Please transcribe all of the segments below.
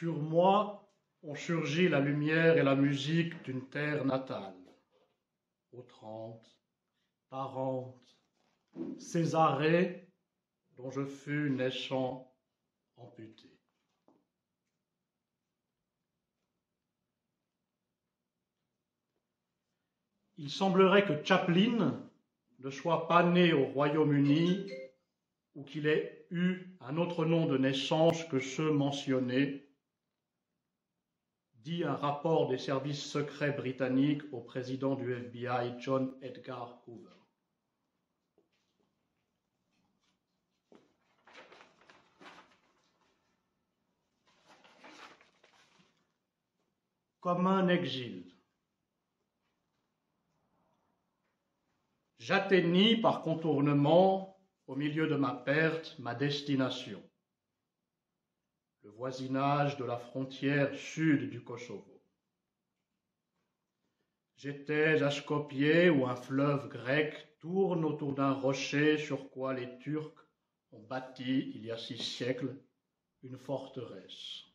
Sur moi ont surgi la lumière et la musique d'une terre natale. Aux 30, 40, Césarée, dont je fus naissant amputé. Il semblerait que Chaplin ne soit pas né au Royaume-Uni ou qu'il ait eu un autre nom de naissance que ceux mentionnés, dit un rapport des services secrets britanniques au président du FBI, John Edgar Hoover. Comme un exil. J'atteignis par contournement, au milieu de ma perte, ma destination, le voisinage de la frontière sud du Kosovo. J'étais à Skopje où un fleuve grec tourne autour d'un rocher sur quoi les Turcs ont bâti, il y a 6 siècles, une forteresse,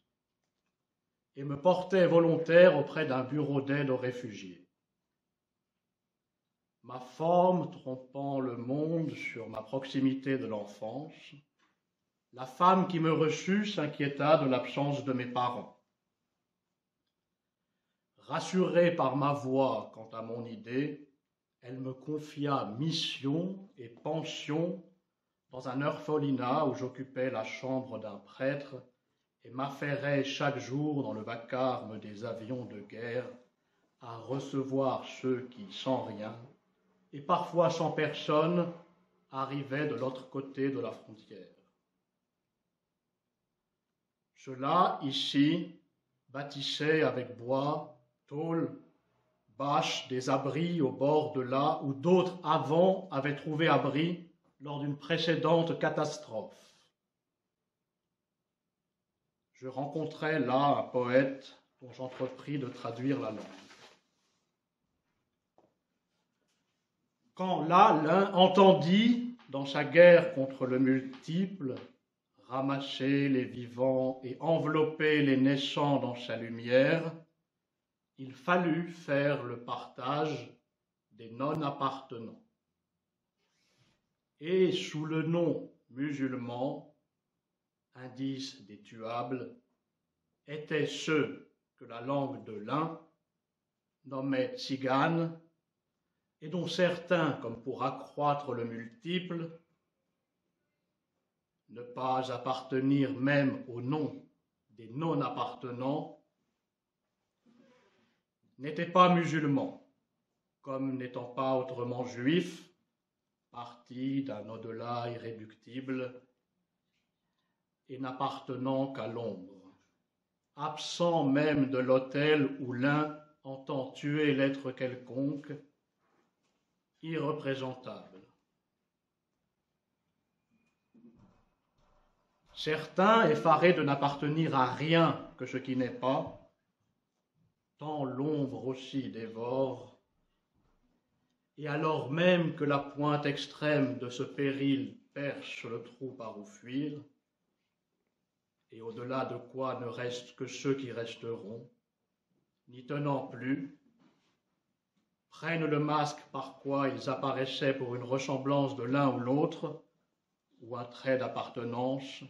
et me portais volontaire auprès d'un bureau d'aide aux réfugiés. Ma forme trompant le monde sur ma proximité de l'enfance, la femme qui me reçut s'inquiéta de l'absence de mes parents. Rassurée par ma voix quant à mon idée, elle me confia mission et pension dans un orphelinat où j'occupais la chambre d'un prêtre et m'affairais chaque jour dans le vacarme des avions de guerre à recevoir ceux qui, sans rien, et parfois sans personne, arrivaient de l'autre côté de la frontière. Ceux-là, ici, bâtissaient avec bois, tôle, bâches, des abris au bord de là où d'autres avant avaient trouvé abri lors d'une précédente catastrophe. Je rencontrai là un poète dont j'entrepris de traduire la langue. Quand là, l'un entendit, dans sa guerre contre le multiple, ramasser les vivants et envelopper les naissants dans sa lumière, il fallut faire le partage des non-appartenants. Et sous le nom musulman, indice des tuables, étaient ceux que la langue de l'un nommait tziganes, et dont certains, comme pour accroître le multiple, ne pas appartenir même au nom des non-appartenants, n'étaient pas musulmans, comme n'étant pas autrement juifs, partis d'un au-delà irréductible, et n'appartenant qu'à l'ombre, absents même de l'autel où l'un entend tuer l'être quelconque, irreprésentable. Certains, effarés de n'appartenir à rien que ce qui n'est pas, tant l'ombre aussi dévore, et alors même que la pointe extrême de ce péril perce le trou par où fuir, et au-delà de quoi ne restent que ceux qui resteront, n'y tenant plus, prennent le masque par quoi ils apparaissaient pour une ressemblance de l'un ou l'autre, ou un trait d'appartenance,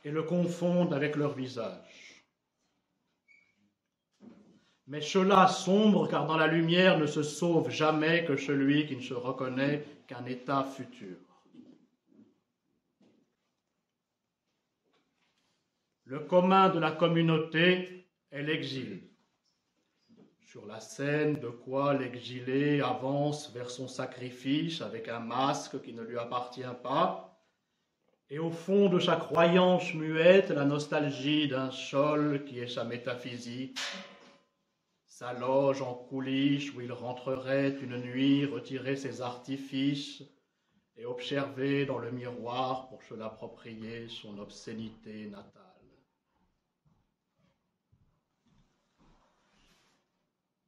et le confondent avec leur visage. Mais cela sombre, car dans la lumière ne se sauve jamais que celui qui ne se reconnaît qu'un état futur. Le commun de la communauté est l'exil. Sur la scène, de quoi l'exilé avance vers son sacrifice avec un masque qui ne lui appartient pas, et au fond de sa croyance muette, la nostalgie d'un sol qui est sa métaphysique, sa loge en coulisses où il rentrerait une nuit, retirer ses artifices et observer dans le miroir pour se l'approprier son obscénité natale.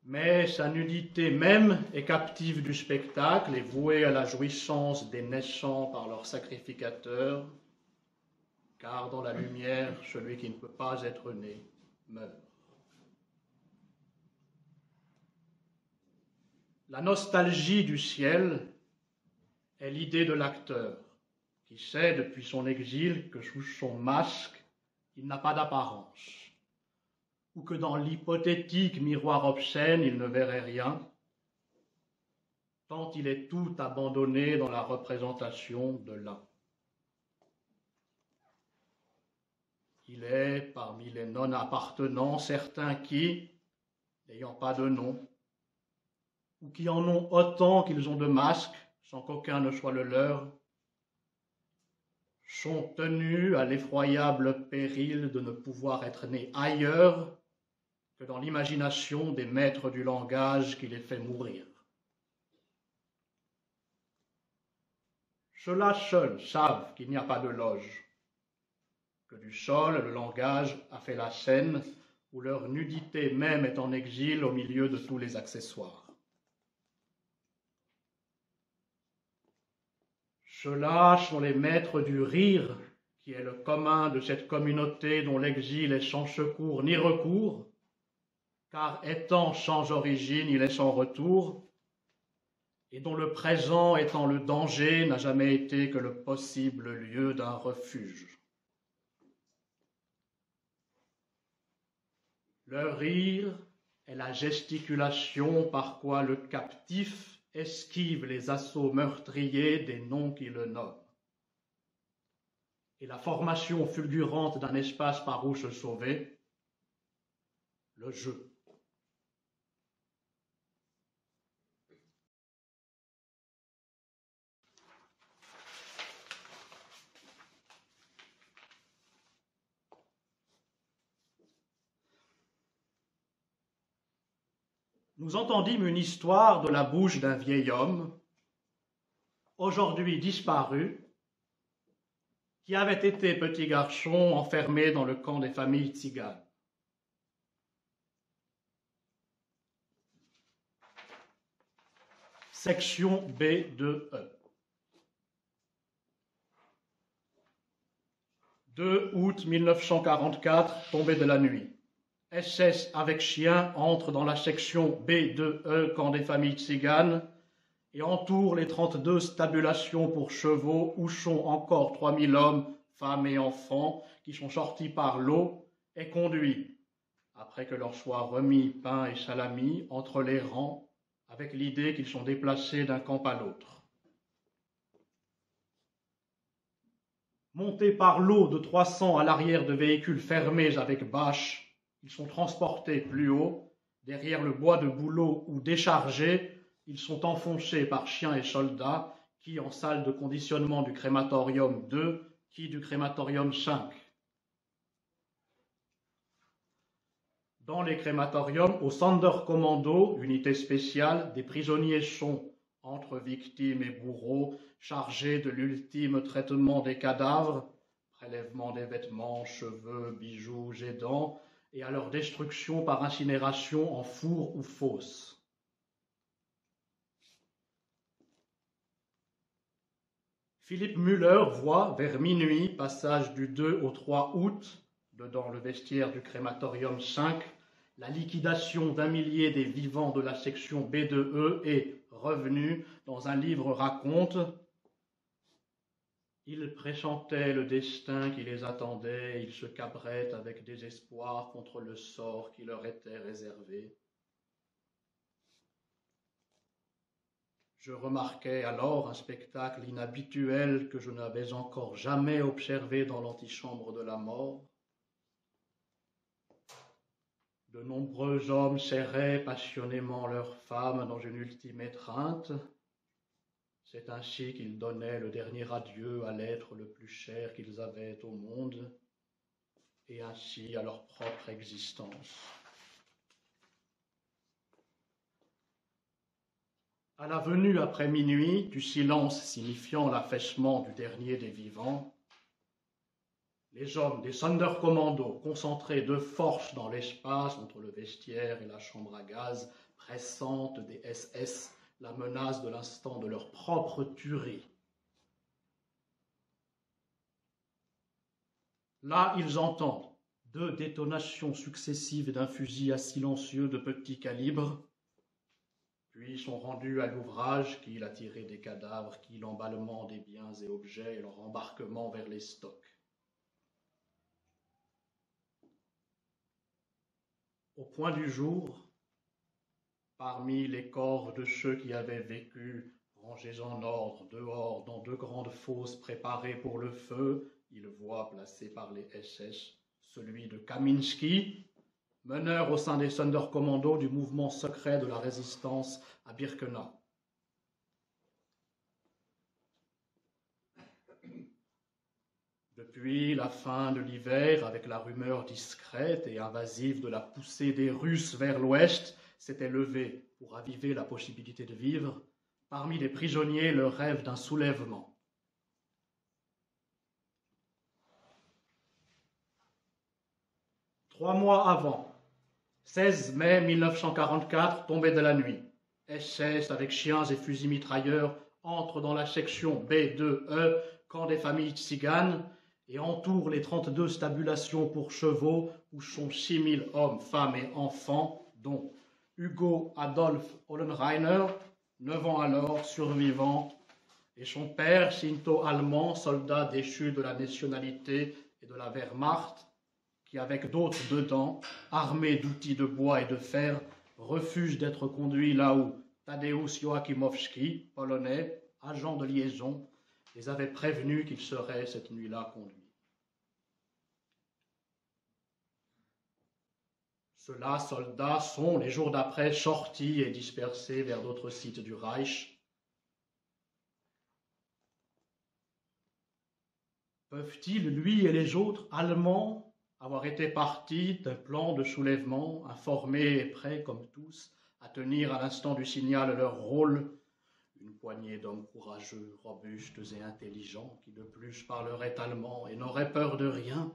Mais sa nudité même est captive du spectacle et vouée à la jouissance des naissants par leurs sacrificateurs, car dans la lumière, celui qui ne peut pas être né meurt. La nostalgie du ciel est l'idée de l'acteur, qui sait depuis son exil que sous son masque, il n'a pas d'apparence, ou que dans l'hypothétique miroir obscène, il ne verrait rien, tant il est tout abandonné dans la représentation de l'un. Il est, parmi les non-appartenants, certains qui, n'ayant pas de nom, ou qui en ont autant qu'ils ont de masques, sans qu'aucun ne soit le leur, sont tenus à l'effroyable péril de ne pouvoir être nés ailleurs que dans l'imagination des maîtres du langage qui les fait mourir. Ceux-là seuls savent qu'il n'y a pas de loge, que du sol le langage a fait la scène où leur nudité même est en exil au milieu de tous les accessoires. Ceux-là sont les maîtres du rire, qui est le commun de cette communauté dont l'exil est sans secours ni recours, car étant sans origine, il est sans retour, et dont le présent étant le danger n'a jamais été que le possible lieu d'un refuge. Le rire est la gesticulation par quoi le captif esquive les assauts meurtriers des noms qui le nomment. Et la formation fulgurante d'un espace par où se sauver, le jeu. Nous entendîmes une histoire de la bouche d'un vieil homme, aujourd'hui disparu, qui avait été petit garçon enfermé dans le camp des familles tziganes. Section B2E. 2 août 1944, tombée de la nuit. SS avec chien entre dans la section B2E, camp des familles tziganes, et entoure les 32 stabulations pour chevaux où sont encore 3000 hommes, femmes et enfants qui sont sortis par l'eau et conduits, après que leur soit remis pain et salami, entre les rangs, avec l'idée qu'ils sont déplacés d'un camp à l'autre. Montés par l'eau de 300 à l'arrière de véhicules fermés avec bâches, ils sont transportés plus haut, derrière le bois de bouleau ou déchargés, ils sont enfoncés par chiens et soldats, qui en salle de conditionnement du crématorium 2, qui du crématorium 5. Dans les crématoriums, au Sonderkommando, unité spéciale, des prisonniers sont, entre victimes et bourreaux, chargés de l'ultime traitement des cadavres, prélèvement des vêtements, cheveux, bijoux et dents, et à leur destruction par incinération en four ou fosse. Philippe Müller voit, vers minuit, passage du 2 au 3 août, dedans le vestiaire du crématorium 5, la liquidation d'1 millier des vivants de la section B2E et, revenu, dans un livre raconte « Ils pressentaient le destin qui les attendait, ils se cabraient avec désespoir contre le sort qui leur était réservé. Je remarquai alors un spectacle inhabituel que je n'avais encore jamais observé dans l'antichambre de la mort. De nombreux hommes serraient passionnément leurs femmes dans une ultime étreinte. C'est ainsi qu'ils donnaient le dernier adieu à l'être le plus cher qu'ils avaient au monde, et ainsi à leur propre existence. À la venue après minuit, du silence signifiant l'affaissement du dernier des vivants, les hommes des Sonderkommando, concentrés de force dans l'espace entre le vestiaire et la chambre à gaz, pressentent des SS la menace de l'instant de leur propre tuerie. Là, ils entendent 2 détonations successives d'un fusil à silencieux de petit calibre, puis sont rendus à l'ouvrage qui la tirée des cadavres, qui l'emballement des biens et objets et leur embarquement vers les stocks. Au point du jour, parmi les corps de ceux qui avaient vécu, rangés en ordre, dehors, dans 2 grandes fosses préparées pour le feu, il voit placé par les SS celui de Kaminski, meneur au sein des Sonderkommando du mouvement secret de la résistance à Birkenau. Depuis la fin de l'hiver, avec la rumeur discrète et invasive de la poussée des Russes vers l'ouest, s'était levé pour raviver la possibilité de vivre, parmi les prisonniers, le rêve d'un soulèvement. Trois mois avant, 16 mai 1944, tombée de la nuit, SS avec chiens et fusils mitrailleurs entre dans la section B2E, camp des familles tziganes, et entoure les 32 stabulations pour chevaux où sont 6000 hommes, femmes et enfants, dont Hugo Adolf Ollenreiner, 9 ans alors, survivant, et son père, shinto-allemand, soldat déchu de la nationalité et de la Wehrmacht, qui, avec d'autres dedans, armés d'outils de bois et de fer, refuse d'être conduit là où Tadeusz Joachimowski, polonais, agent de liaison, les avait prévenus qu'il serait cette nuit-là conduit. Ceux-là, soldats, sont, les jours d'après, sortis et dispersés vers d'autres sites du Reich. Peuvent-ils, lui et les autres Allemands, avoir été partis d'un plan de soulèvement, informés et prêts, comme tous, à tenir à l'instant du signal leur rôle, une poignée d'hommes courageux, robustes et intelligents, qui de plus parleraient allemand et n'auraient peur de rien,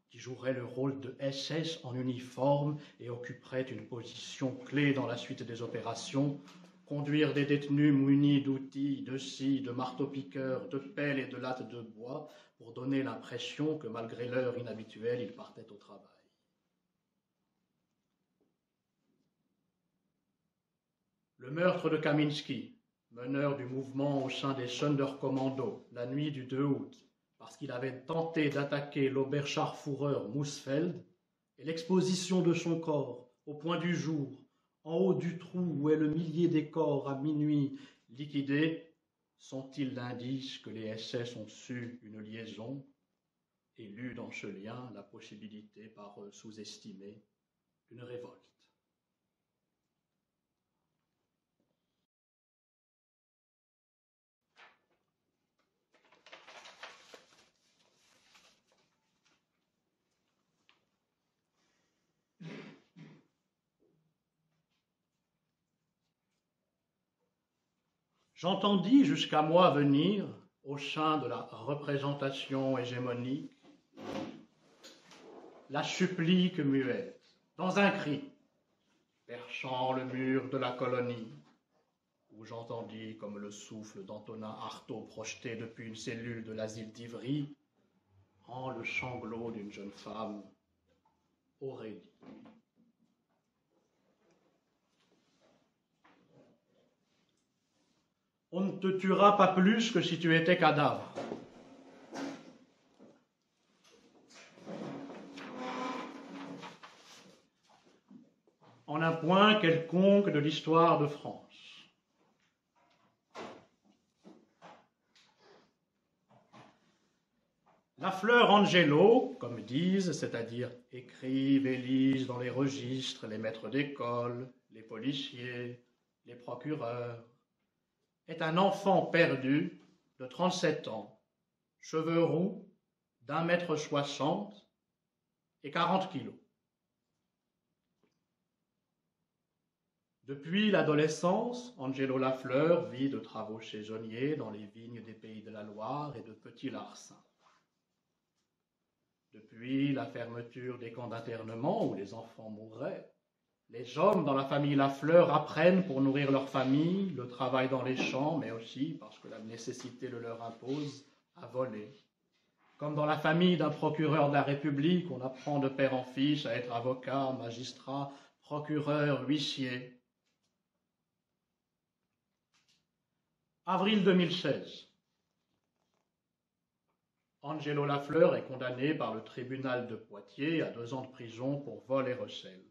qui joueraient le rôle de SS en uniforme et occuperaient une position clé dans la suite des opérations, conduire des détenus munis d'outils, de scies, de marteaux-piqueurs, de pelles et de lattes de bois, pour donner l'impression que malgré l'heure inhabituelle, ils partaient au travail. Le meurtre de Kaminski, meneur du mouvement au sein des Sonderkommando, la nuit du 2 août, parce qu'il avait tenté d'attaquer l'Oberscharführer Musfeld, et l'exposition de son corps au point du jour, en haut du trou où est le millier des corps à minuit liquidés, sont-ils l'indice que les SS ont su une liaison et lu dans ce lien la possibilité par eux sous-estimée d'une révolte? J'entendis jusqu'à moi venir, au sein de la représentation hégémonique, la supplique muette, dans un cri, perchant le mur de la colonie, où j'entendis comme le souffle d'Antonin Artaud projeté depuis une cellule de l'asile d'Ivry, en le sanglot d'une jeune femme, Aurélie. On ne te tuera pas plus que si tu étais cadavre. En un point quelconque de l'histoire de France. La fleur Angelo, comme disent, c'est-à-dire écrivent et lisent dans les registres les maîtres d'école, les policiers, les procureurs, est un enfant perdu de 37 ans, cheveux roux, d'1,60 m et 40 kilos. Depuis l'adolescence, Angelo Lafleur vit de travaux saisonniers dans les vignes des Pays de la Loire et de petits larcins. Depuis la fermeture des camps d'internement où les enfants mourraient, les hommes dans la famille Lafleur apprennent pour nourrir leur famille le travail dans les champs, mais aussi, parce que la nécessité le leur impose, à voler, Comme dans la famille d'un procureur de la République, on apprend de père en fils à être avocat, magistrat, procureur, huissier. Avril 2016. Angelo Lafleur est condamné par le tribunal de Poitiers à 2 ans de prison pour vol et recel.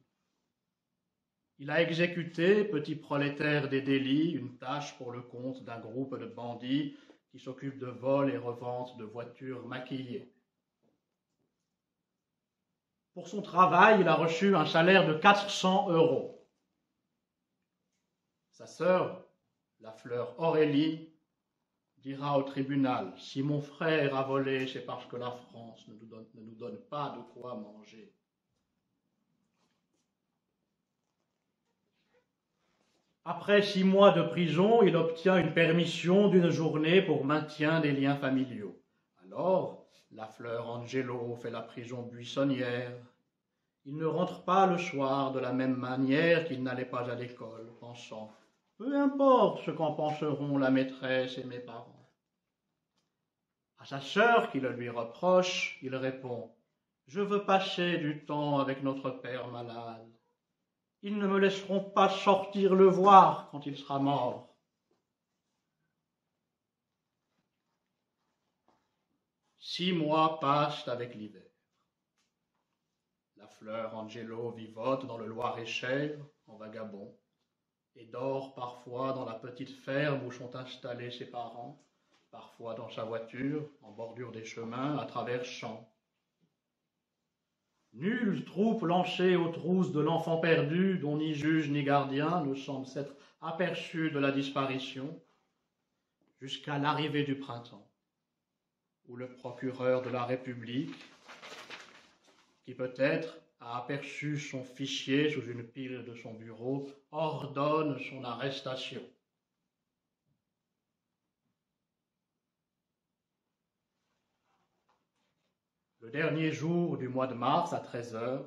Il a exécuté, petit prolétaire des délits, une tâche pour le compte d'un groupe de bandits qui s'occupe de vol et revente de voitures maquillées. Pour son travail, il a reçu un salaire de 400 €. Sa sœur, Lafleur Aurélie, dira au tribunal: « Si mon frère a volé, c'est parce que la France ne nous donne pas de quoi manger. » Après 6 mois de prison, il obtient une permission d'1 journée pour maintien des liens familiaux. Alors, Lafleur Angelo fait la prison buissonnière. Il ne rentre pas le soir de la même manière qu'il n'allait pas à l'école, pensant « Peu importe ce qu'en penseront la maîtresse et mes parents. » À sa sœur, qui le lui reproche, il répond « Je veux passer du temps avec notre père malade. Ils ne me laisseront pas sortir le voir quand il sera mort. » 6 mois passent avec l'hiver. Lafleur Angelo vivote dans le Loir-et-Cher, en vagabond, et dort parfois dans la petite ferme où sont installés ses parents, parfois dans sa voiture, en bordure des chemins, à travers champs. Nulle troupe lancée aux trousses de l'enfant perdu, dont ni juge ni gardien ne semble s'être aperçu de la disparition, jusqu'à l'arrivée du printemps, où le procureur de la République, qui peut-être a aperçu son fichier sous une pile de son bureau, ordonne son arrestation. Le dernier jour du mois de mars, à 13h,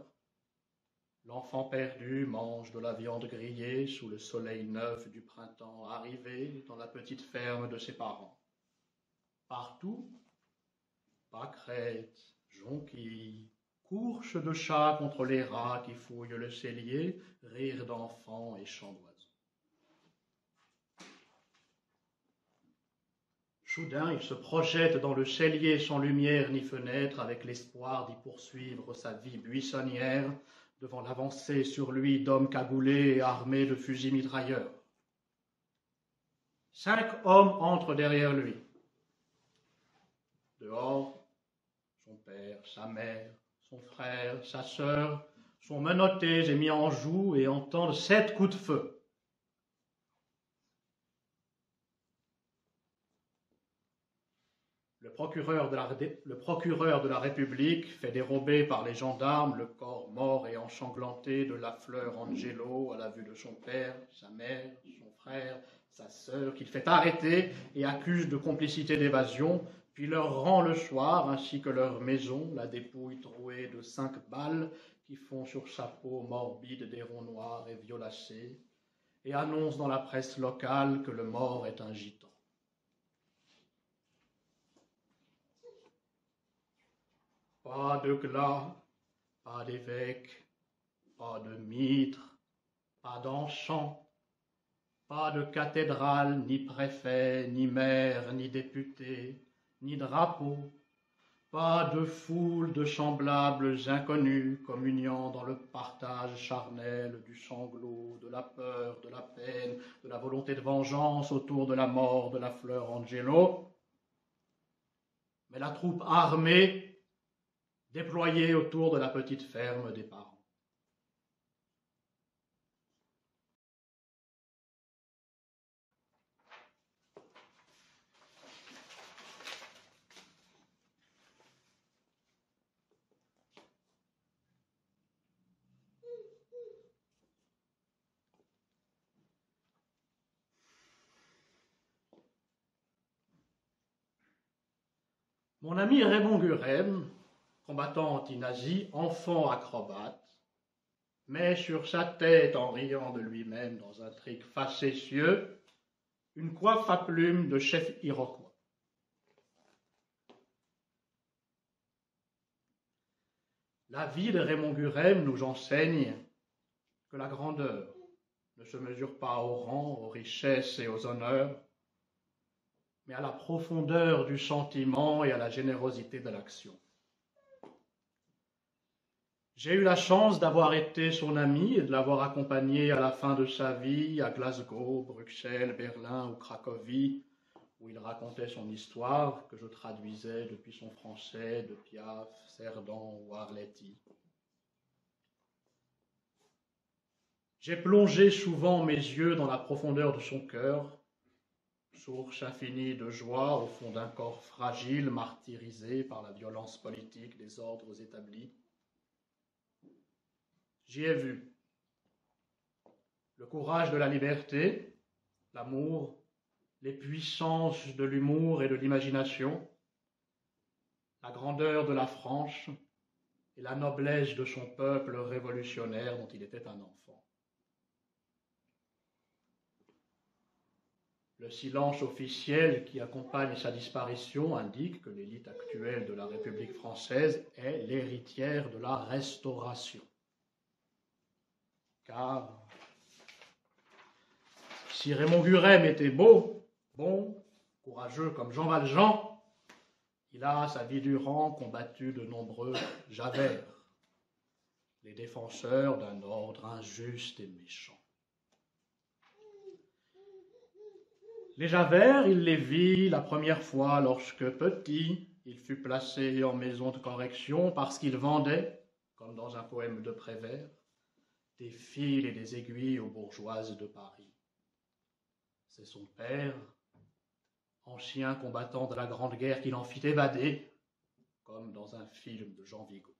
l'enfant perdu mange de la viande grillée sous le soleil neuf du printemps arrivé dans la petite ferme de ses parents. Partout, pâquerettes, jonquilles, courses de chats contre les rats qui fouillent le cellier, rires d'enfants et chants d'oiseaux. Soudain, il se projette dans le cellier sans lumière ni fenêtre, avec l'espoir d'y poursuivre sa vie buissonnière, devant l'avancée sur lui d'hommes cagoulés et armés de fusils mitrailleurs. 5 hommes entrent derrière lui. Dehors, son père, sa mère, son frère, sa sœur sont menottés et mis en joue et entendent 7 coups de feu. Le procureur de la République fait dérober par les gendarmes le corps mort et ensanglanté de Lafleur Angelo à la vue de son père, sa mère, son frère, sa sœur, qu'il fait arrêter et accuse de complicité d'évasion, puis leur rend le soir, ainsi que leur maison, la dépouille trouée de 5 balles qui font sur sa peau morbide des ronds noirs et violacés, et annonce dans la presse locale que le mort est un gitan. Pas de glas, pas d'évêque, pas de mitre, pas d'encens, pas de cathédrale, ni préfet, ni maire, ni député, ni drapeau, pas de foule de semblables inconnus communiant dans le partage charnel du sanglot, de la peur, de la peine, de la volonté de vengeance autour de la mort de Lafleur Angelo, mais la troupe armée déployée autour de la petite ferme des parents. Mon ami Raymond Guren, combattant anti-nazi, enfant acrobate, met sur sa tête, en riant de lui-même dans un trick facétieux, une coiffe à plumes de chef iroquois. La vie de Raymond Gurême nous enseigne que la grandeur ne se mesure pas au rang, aux richesses et aux honneurs, mais à la profondeur du sentiment et à la générosité de l'action. J'ai eu la chance d'avoir été son ami et de l'avoir accompagné à la fin de sa vie à Glasgow, Bruxelles, Berlin ou Cracovie, où il racontait son histoire que je traduisais depuis son français de Piaf, Cerdan ou Arletty. J'ai plongé souvent mes yeux dans la profondeur de son cœur, source infinie de joie au fond d'un corps fragile, martyrisé par la violence politique des ordres établis. J'y ai vu le courage de la liberté, l'amour, les puissances de l'humour et de l'imagination, la grandeur de la France et la noblesse de son peuple révolutionnaire dont il était un enfant. Le silence officiel qui accompagne sa disparition indique que l'élite actuelle de la République française est l'héritière de la Restauration. Car si Raymond Gurême était beau, bon, courageux comme Jean Valjean, il a, sa vie durant, combattu de nombreux Javert, les défenseurs d'un ordre injuste et méchant. Les Javert, il les vit la première fois lorsque, petit, il fut placé en maison de correction parce qu'il vendait, comme dans un poème de Prévert, des fils et des aiguilles aux bourgeoises de Paris. C'est son père, ancien combattant de la Grande Guerre, qui l'en fit évader, comme dans un film de Jean Vigo.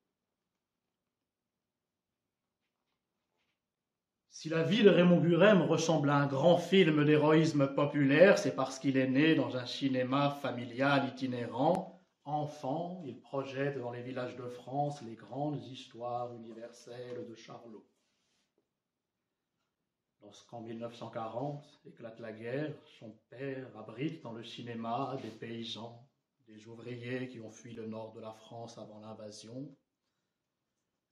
Si la vie de Raymond Gurême ressemble à un grand film d'héroïsme populaire, c'est parce qu'il est né dans un cinéma familial itinérant. Enfant, il projette dans les villages de France les grandes histoires universelles de Charlot. Lorsqu'en 1940 éclate la guerre, son père abrite dans le cinéma des paysans, des ouvriers qui ont fui le nord de la France avant l'invasion.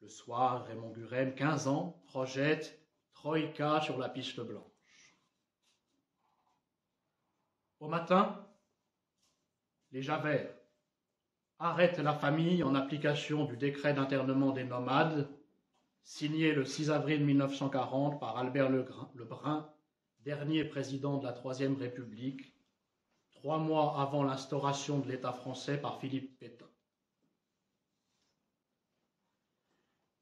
Le soir, Raymond Gurême, 15 ans, projette Troïka sur la piste blanche. Au matin, les Javert arrêtent la famille en application du décret d'internement des nomades signé le 6 avril 1940 par Albert Lebrun, dernier président de la Troisième République, 3 mois avant l'instauration de l'État français par Philippe Pétain.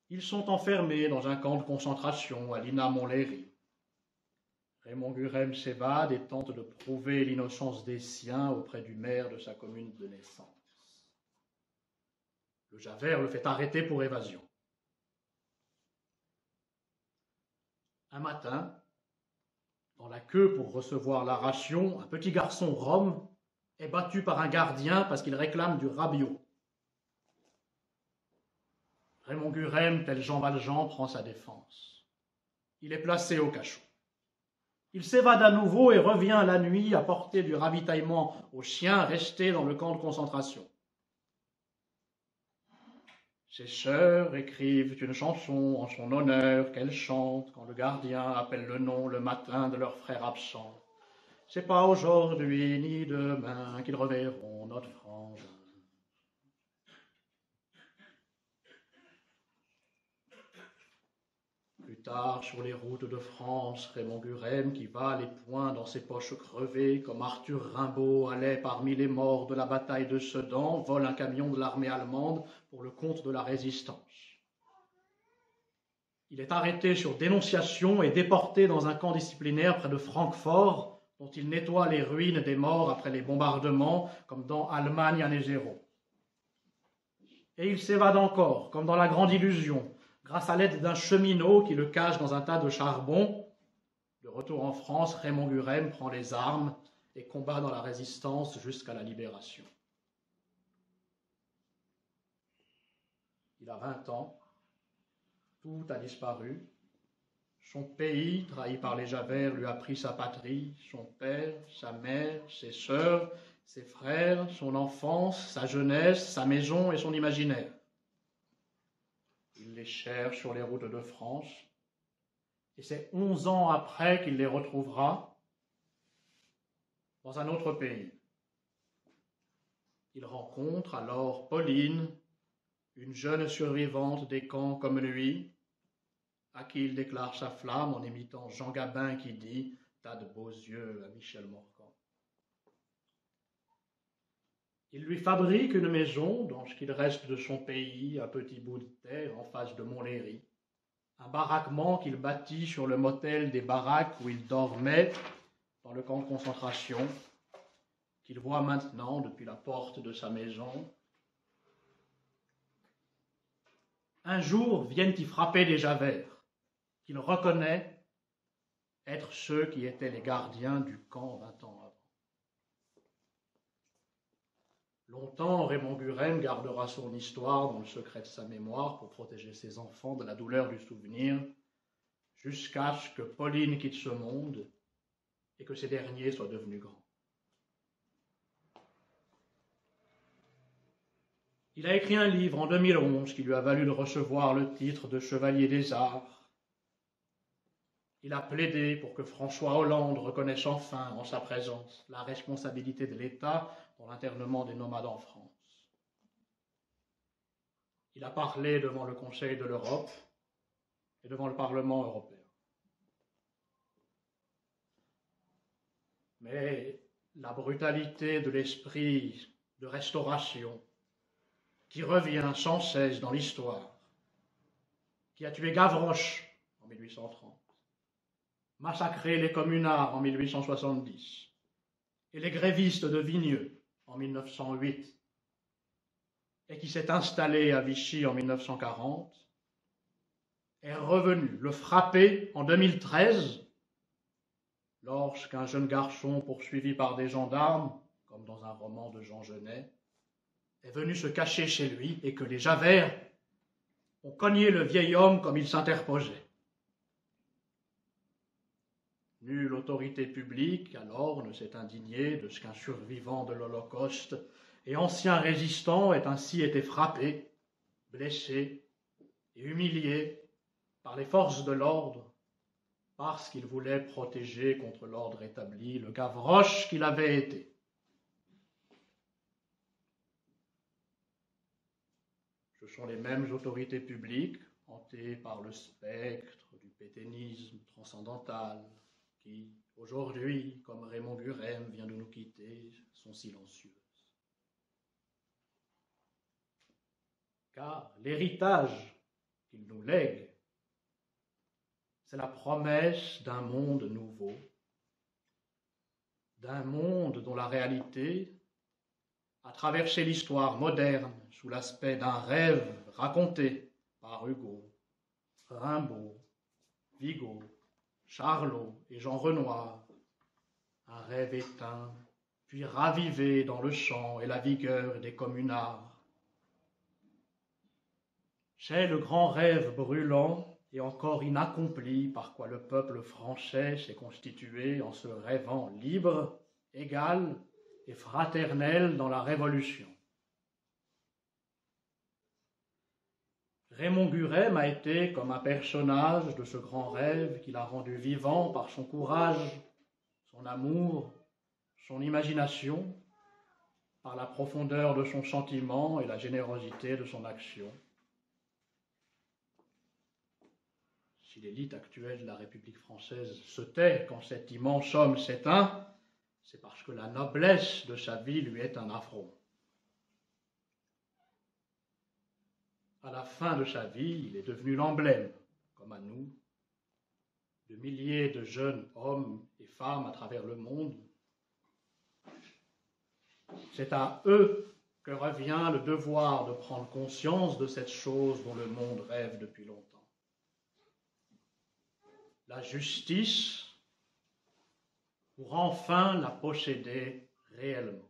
Ils sont enfermés dans un camp de concentration à Lina Montlhéry. Raymond Gurême s'évade et tente de prouver l'innocence des siens auprès du maire de sa commune de naissance. Le Javert le fait arrêter pour évasion. Un matin, dans la queue pour recevoir la ration, un petit garçon rom est battu par un gardien parce qu'il réclame du rabiot. Raymond Gurême, tel Jean Valjean, prend sa défense. Il est placé au cachot. Il s'évade à nouveau et revient la nuit apporter du ravitaillement aux chiens restés dans le camp de concentration. Ses sœurs écrivent une chanson en son honneur qu'elles chantent quand le gardien appelle le nom le matin de leur frère absent. C'est pas aujourd'hui ni demain qu'ils reverront notre frangin. Plus tard, sur les routes de France, Raymond Gurême, qui va les poings dans ses poches crevées, comme Arthur Rimbaud allait parmi les morts de la bataille de Sedan, vole un camion de l'armée allemande pour le compte de la résistance. Il est arrêté sur dénonciation et déporté dans un camp disciplinaire près de Francfort, dont il nettoie les ruines des morts après les bombardements, comme dans Allemagne année zéro. Et il s'évade encore, comme dans La Grande Illusion, grâce à l'aide d'un cheminot qui le cache dans un tas de charbon. De retour en France, Raymond Gurême prend les armes et combat dans la résistance jusqu'à la libération. Il a 20 ans, tout a disparu. Son pays, trahi par les Javert, lui a pris sa patrie, son père, sa mère, ses sœurs, ses frères, son enfance, sa jeunesse, sa maison et son imaginaire. Il les cherche sur les routes de France, et c'est 11 ans après qu'il les retrouvera dans un autre pays. Il rencontre alors Pauline, une jeune survivante des camps comme lui, à qui il déclare sa flamme en imitant Jean Gabin qui dit « T'as de beaux yeux » à Michel Morgan. Il lui fabrique une maison dans ce qu'il reste de son pays, un petit bout de terre en face de Montlhéry, un baraquement qu'il bâtit sur le motel des baraques où il dormait dans le camp de concentration, qu'il voit maintenant depuis la porte de sa maison. Un jour viennent y frapper des Javert, qu'il reconnaît être ceux qui étaient les gardiens du camp 20 ans avant. Longtemps, Raymond Buresme gardera son histoire dans le secret de sa mémoire pour protéger ses enfants de la douleur du souvenir, jusqu'à ce que Pauline quitte ce monde et que ces derniers soient devenus grands. Il a écrit un livre en 2011 qui lui a valu de recevoir le titre de Chevalier des Arts. Il a plaidé pour que François Hollande reconnaisse enfin, en sa présence, la responsabilité de l'État dans l'internement des nomades en France. Il a parlé devant le Conseil de l'Europe et devant le Parlement européen. Mais la brutalité de l'esprit de restauration qui revient sans cesse dans l'histoire, qui a tué Gavroche en 1830, massacré les communards en 1870 et les grévistes de Vigneux en 1908 et qui s'est installé à Vichy en 1940, est revenu le frapper en 2013 lorsqu'un jeune garçon poursuivi par des gendarmes, comme dans un roman de Jean Genet, est venu se cacher chez lui et que les Javert ont cogné le vieil homme comme il s'interposait. Nulle autorité publique, alors, ne s'est indignée de ce qu'un survivant de l'Holocauste et ancien résistant ait ainsi été frappé, blessé et humilié par les forces de l'ordre parce qu'il voulait protéger contre l'ordre établi le Gavroche qu'il avait été. Ce sont les mêmes autorités publiques, hantées par le spectre du pétainisme transcendantal, qui, aujourd'hui, comme Raymond Buresme vient de nous quitter, sont silencieuses. Car l'héritage qu'il nous lègue, c'est la promesse d'un monde nouveau, d'un monde dont la réalité a traversé l'histoire moderne sous l'aspect d'un rêve raconté par Hugo, Rimbaud, Vigo, Charlot et Jean Renoir, un rêve éteint, puis ravivé dans le chant et la vigueur des communards. C'est le grand rêve brûlant et encore inaccompli par quoi le peuple français s'est constitué en se rêvant libre, égal et fraternel dans la Révolution. Raymond Buresme a été comme un personnage de ce grand rêve qu'il a rendu vivant par son courage, son amour, son imagination, par la profondeur de son sentiment et la générosité de son action. Si l'élite actuelle de la République française se tait quand cet immense homme s'éteint, c'est parce que la noblesse de sa vie lui est un affront. À la fin de sa vie, il est devenu l'emblème, comme à nous, de milliers de jeunes hommes et femmes à travers le monde. C'est à eux que revient le devoir de prendre conscience de cette chose dont le monde rêve depuis longtemps. La justice pour enfin la posséder réellement.